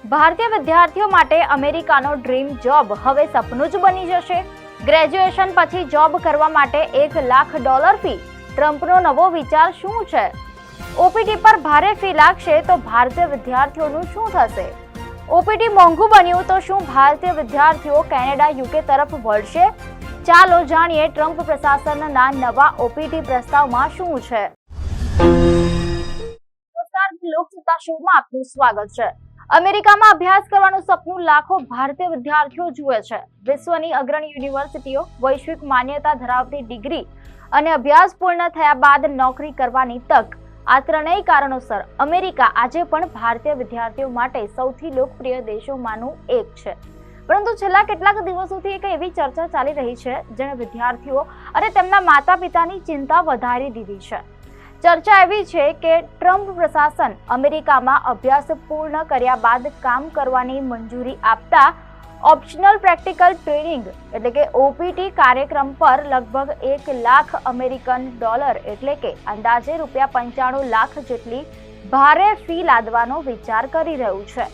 ભારતીય વિદ્યાર્થીઓ માટે અમેરિકાનો ડ્રીમ જોબ હવે સપનું જ બની જશે। ગ્રેજ્યુએશન પછી જોબ કરવા માટે $1 લાખ ફી। ટ્રમ્પનો નવો વિચાર શું છે? ઓપીટી પર ભારે ફી લાગશે તો ભારતીય વિદ્યાર્થીઓનું શું થશે? ઓપીટી મોંઘું બન્યું તો શું ભારતીય વિદ્યાર્થીઓ કેનેડા યુકે તરફ વળશે? ચાલો જાણીએ ટ્રમ્પ પ્રશાસનના નવા ઓપીટી પ્રસ્તાવમાં શું છે। લોકસત્તા શોમાં આપનું સ્વાગત છે। અમેરિકામાં અભ્યાસ કરવાનું સપનું લાખો ભારતીય વિદ્યાર્થીઓ જુએ છે। વિશ્વની અગ્રણી યુનિવર્સિટીઓ, વૈશ્વિક માન્યતા ધરાવતી ડિગ્રી અને અભ્યાસ પૂર્ણ થયા બાદ નોકરી કરવાની તક, આ ત્રણેય કારણોસર અમેરિકા આજે પણ ભારતીય વિદ્યાર્થીઓ માટે સૌથી લોકપ્રિય દેશોમાંનું એક છે। પરંતુ છેલ્લા કેટલાક દિવસોથી એક એવી ચર્ચા ચાલી રહી છે જેણે વિદ્યાર્થીઓ અને તેમના માતા પિતાની ચિંતા વધારી દીધી છે। ચર્ચા એવી છે કે ટ્રમ્પ પ્રશાસન અમેરિકામાં અભ્યાસ પૂર્ણ કર્યા બાદ કામ કરવાની મંજૂરી આપતા ઓપ્શનલ પ્રેક્ટિકલ ટ્રેનિંગ એટલે કે ઓપીટી કાર્યક્રમ પર લગભગ $1 લાખ એટલે કે અંદાજે ₹95 લાખ જેટલી ભારે ફી લાદવાનો વિચાર કરી રહ્યું છે।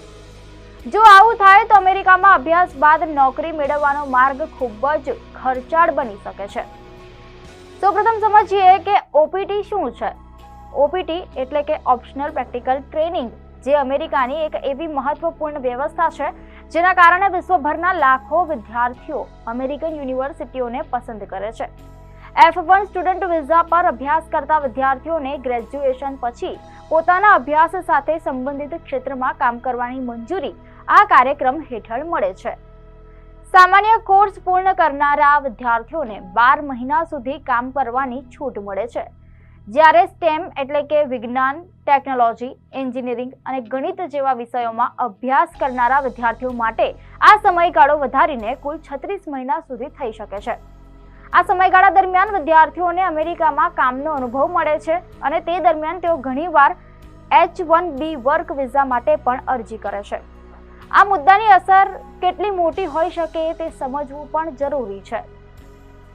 જો આવું થાય તો અમેરિકામાં અભ્યાસ બાદ નોકરી મેળવવાનો માર્ગ ખૂબ જ ખર્ચાળ બની શકે છે। સૌપ્રથમ સમજીએ કે ઓપીટી શું છે। ઓપીટી એટલે કે ઓપ્શનલ પ્રેક્ટિકલ ટ્રેનિંગ, જે અમેરિકાની એક એવી મહત્વપૂર્ણ વ્યવસ્થા છે જેના કારણે વિશ્વભરના લાખો વિદ્યાર્થીઓ અમેરિકન યુનિવર્સિટીઓને પસંદ કરે છે। F1 સ્ટુડન્ટ વિઝા પર અભ્યાસ કરતા વિદ્યાર્થીઓને ગ્રેજ્યુએશન પછી પોતાના અભ્યાસ સાથે સંબંધિત ક્ષેત્રમાં કામ કરવાની મંજૂરી આ કાર્યક્રમ હેઠળ મળે છે। સામાન્ય કોર્સ પૂર્ણ કરનારા વિદ્યાર્થીઓને 12 મહિના સુધી કામ કરવાની છૂટ મળે છે, જ્યારે સ્ટેમ એટલે કે વિજ્ઞાન, ટેકનોલોજી, એન્જિનિયરિંગ અને ગણિત જેવા વિષયોમાં અભ્યાસ કરનારા વિદ્યાર્થીઓ માટે આ સમયગાળો વધારીને કુલ 36 મહિના સુધી થઈ શકે છે। આ સમયગાળા દરમિયાન વિદ્યાર્થીઓને અમેરિકામાં કામનો અનુભવ મળે છે અને તે દરમિયાન તેઓ ઘણીવાર H-1B વર્ક વિઝા માટે પણ અરજી કરે છે। આ મુદ્દાની અસર કેટલી મોટી હોઈ શકે તે સમજવું પણ જરૂરી છે।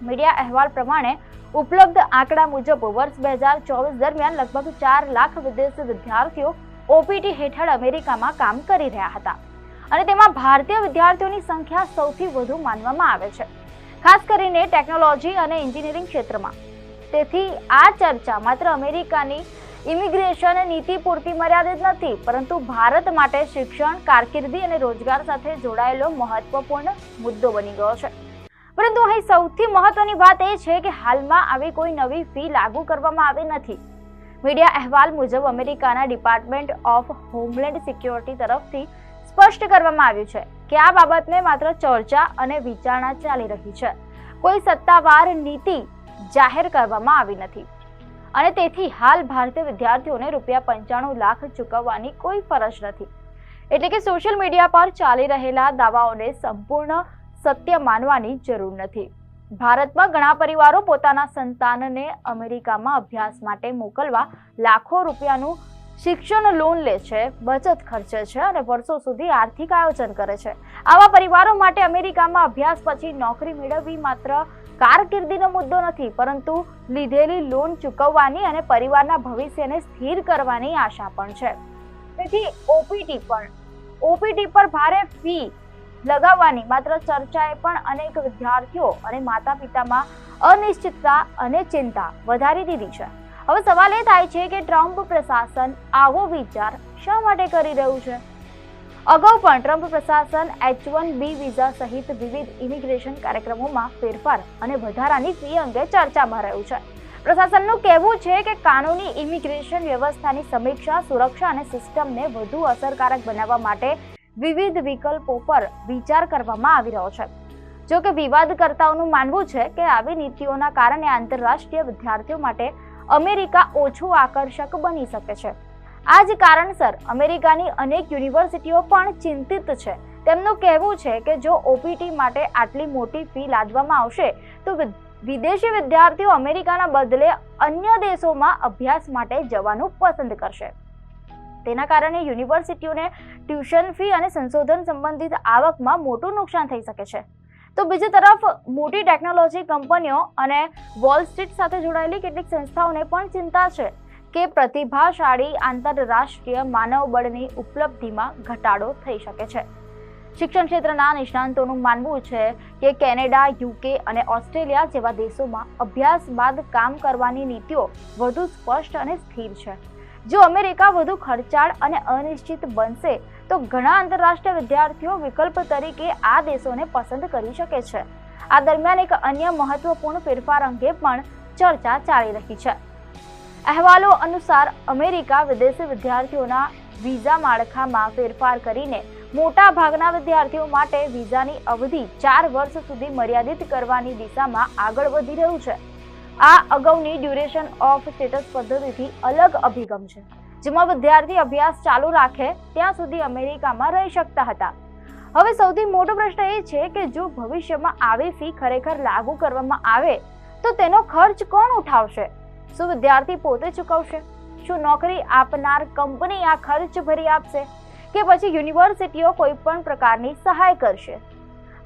મીડિયા અહેવાલ પ્રમાણે ઉપલબ્ધ આંકડા મુજબ વર્ષ 2024 દરમિયાન લગભગ 4 લાખ વિદેશી વિદ્યાર્થીઓ ઓપીટી હેઠળ અમેરિકામાં કામ કરી રહ્યા હતા અને તેમાં ભારતીય વિદ્યાર્થીઓની સંખ્યા સૌથી વધુ માનવામાં આવે છે, ખાસ કરીને ટેકનોલોજી અને એન્જિનિયરિંગ ક્ષેત્રમાં। તેથી આ ચર્ચા માત્ર અમેરિકાની ઇમિગ્રેશન નીતિ પૂરતી મર્યાદિત નથી, પરંતુ ભારત માટે શિક્ષણ, કારકિર્દી અને રોજગાર સાથે જોડાયેલો મહત્વપૂર્ણ મુદ્દો બની ગયો છે। પરંતુ અહીં સૌથી મહત્વની વાત એ છે કે હાલમાં આવી કોઈ નવી ફી લાગુ કરવામાં આવી નથી। મીડિયા અહેવાલ મુજબ અમેરિકાના ડિપાર્ટમેન્ટ ઓફ હોમલેન્ડ સિક્યોરિટી તરફથી સ્પષ્ટ કરવામાં આવ્યું છે કે આ બાબતને માત્ર ચર્ચા અને વિચારણા ચાલી રહી છે, કોઈ સત્તાવાર નીતિ જાહેર કરવામાં આવી નથી અને તેથી હાલ ભારતીય વિદ્યાર્થીઓને ₹95 લાખ ચૂકવવાની કોઈ ફરજ નથી। એટલે કે સોશિયલ મીડિયા પર ચાલી રહેલા દાવાઓને સંપૂર્ણ સત્ય માનવાની જરૂર નથી। ભારતમાં ઘણા પરિવારો પોતાના સંતાનને અમેરિકામાં અભ્યાસ માટે મોકલવા લાખો રૂપિયાનું શિક્ષણ લોન લે છે, બચત ખર્ચે છે અને વર્ષો સુધી આર્થિક આયોજન કરે છે। આવા પરિવારો માટે અમેરિકામાં અભ્યાસ પછી નોકરી મેળવવી માત્ર કારકિર્દીનો મુદ્દો નથી, પરંતુ લીધેલી લોન ચૂકવવાની અને પરિવારના ભવિષ્યને સ્થિર કરવાની આશા પણ છે। તેથી ઓપીટી પર ભારે ફી લગાવવાની માત્ર ચર્ચાએ પણ અનેક વિદ્યાર્થીઓ અને માતા પિતામાં અનિશ્ચિતતા અને ચિંતા વધારી દીધી છે। હવે સવાલ એ થાય છે કે ટ્રમ્પ પ્રશાસન આવો વિચાર શા માટે કરી રહ્યું છે? અગાઉ પણ ટ્રમ્પ પ્રશાસન H-1B વિઝા સહિત વિવિધ ઇમિગ્રેશન કાર્યક્રમોમાં ફેરફાર અને વધારાની ફી અંગે ચર્ચામાં રહ્યું છે। પ્રશાસનનું કહેવું છે કે કાનૂની ઇમિગ્રેશન વ્યવસ્થાની સમીક્ષા, સુરક્ષા અને સિસ્ટમને વધુ અસરકારક બનાવવા માટે વિવિધ વિકલ્પો પર વિચાર કરવામાં આવી રહ્યો છે। જો કે વિવાદકર્તાઓનું માનવું છે કે આવી નીતિઓના કારણે આંતરરાષ્ટ્રીય વિદ્યાર્થીઓ માટે અમેરિકા ઓછું આકર્ષક બની શકે છે। આ જ કારણસર અમેરિકાની અનેક યુનિવર્સિટીઓ પણ ચિંતિત છે। તેમનું કહેવું છે કે જો ઓપીટી માટે આટલી મોટી ફી લાદવામાં આવશે તો વિદેશી વિદ્યાર્થીઓ અમેરિકાના બદલે અન્ય દેશોમાં અભ્યાસ માટે જવાનું પસંદ કરશે। તેના કારણે યુનિવર્સિટીઓને ટ્યુશન ફી અને સંશોધન સંબંધિત આવકમાં મોટું નુકસાન થઈ શકે છે। તો બીજી તરફ મોટી ટેકનોલોજી કંપનીઓ અને વોલ સ્ટ્રીટ સાથે જોડાયેલી કેટલીક સંસ્થાઓને પણ ચિંતા છે કે પ્રતિભાશાળી આંતરરાષ્ટ્રીય માનવબળની ઉપલબ્ધિમાં ઘટાડો થઈ શકે છે. શિક્ષણ ક્ષેત્રના નિષ્ણાંતોનું માનવું છે કે કેનેડા, યુકે અને ઓસ્ટ્રેલિયા જેવા દેશોમાં અભ્યાસ બાદ કામ કરવાની નીતિઓ વધુ સ્પષ્ટ અને સ્થિર છે. જો અમેરિકા વધુ ખર્ચાળ અને અનિશ્ચિત બનશે તો ઘણા આંતરરાષ્ટ્રીય વિદ્યાર્થીઓ વિકલ્પ તરીકે આ દેશોને પસંદ કરી શકે છે. આ દરમિયાન એક અન્ય મહત્વપૂર્ણ ફેરફાર અંગે પણ ચર્ચા ચાલી રહી છે. અહેવાલો અનુસાર અમેરિકા વિદેશી વિદ્યાર્થીઓના વિઝા માળખામાં ફેરફાર કરીને મોટા ભાગના વિદ્યાર્થીઓ માટે વિઝાની અવધિ 4 વર્ષ સુધી મર્યાદિત કરવાની દિશામાં આગળ વધી રહ્યું છે. આ અગાઉની ડ્યુરેશન ઓફ સ્ટેટસ પદ્ધતિથી અલગ અભિગમ છે, જેમાં વિદ્યાર્થી અભ્યાસ ચાલુ રાખે ત્યાં સુધી અમેરિકામાં રહી શકતા હતા. હવે સૌથી મોટો પ્રશ્ન એ છે કે જો ભવિષ્યમાં આવી ફી ખરેખર લાગુ કરવામાં આવે તો તેનો ખર્ચ કોણ ઉઠાવશે? શું વિદ્યાર્થી પોતે ચૂકવશે? શું નોકરી આપનાર કંપની આ ખર્ચ ભરી આપશે કે પછી યુનિવર્સિટીઓ કોઈ પણ પ્રકારની સહાય કરશે?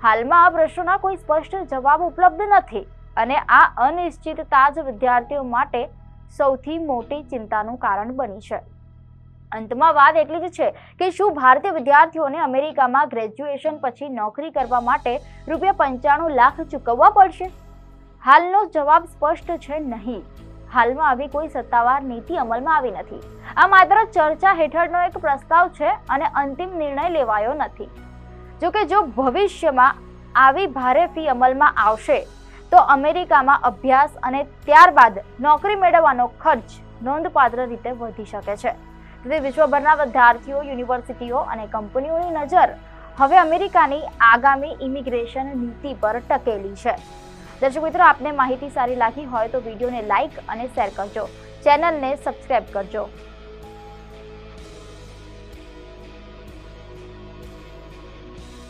હાલમાં આ પ્રશ્નોના કોઈ સ્પષ્ટ જવાબ ઉપલબ્ધ નથી અને આ અનિશ્ચિતતા જ વિદ્યાર્થીઓ માટે સૌથી મોટી ચિંતાનું કારણ બની છે. અંતમાં વાત એટલી જ છે કે શું ભારતીય વિદ્યાર્થીઓને અમેરિકામાં ગ્રેજ્યુએશન પછી નોકરી કરવા માટે ₹95 લાખ ચૂકવવા પડશે? હાલનો જવાબ સ્પષ્ટ છે, નહીં. હાલમાં આવી કોઈ સત્તાવાર નીતિ અમલમાં આવી નથી. આ માત્ર ચર્ચા હેઠળનો એક પ્રસ્તાવ છે અને અંતિમ નિર્ણય લેવાયો નથી. જોકે જો ભવિષ્યમાં આવી ભારે ફી અમલમાં આવશે તો અમેરિકામાં અભ્યાસ અને ત્યારબાદ નોકરી મેળવવાનો ખર્ચ નોંધપાત્ર રીતે વધી શકે છે. તેથી વિશ્વભરના વિદ્યાર્થીઓ, યુનિવર્સિટીઓ અને કંપનીઓની નજર હવે અમેરિકાની આગામી ઇમિગ્રેશન નીતિ પર ટકેલી છે. દર્શક મિત્રો, આપને માહિતી સારી લાગી હોય તો વિડીયોને લાઇક અને શેર કરજો. ચેનલને સબસ્ક્રાઇબ કરજો.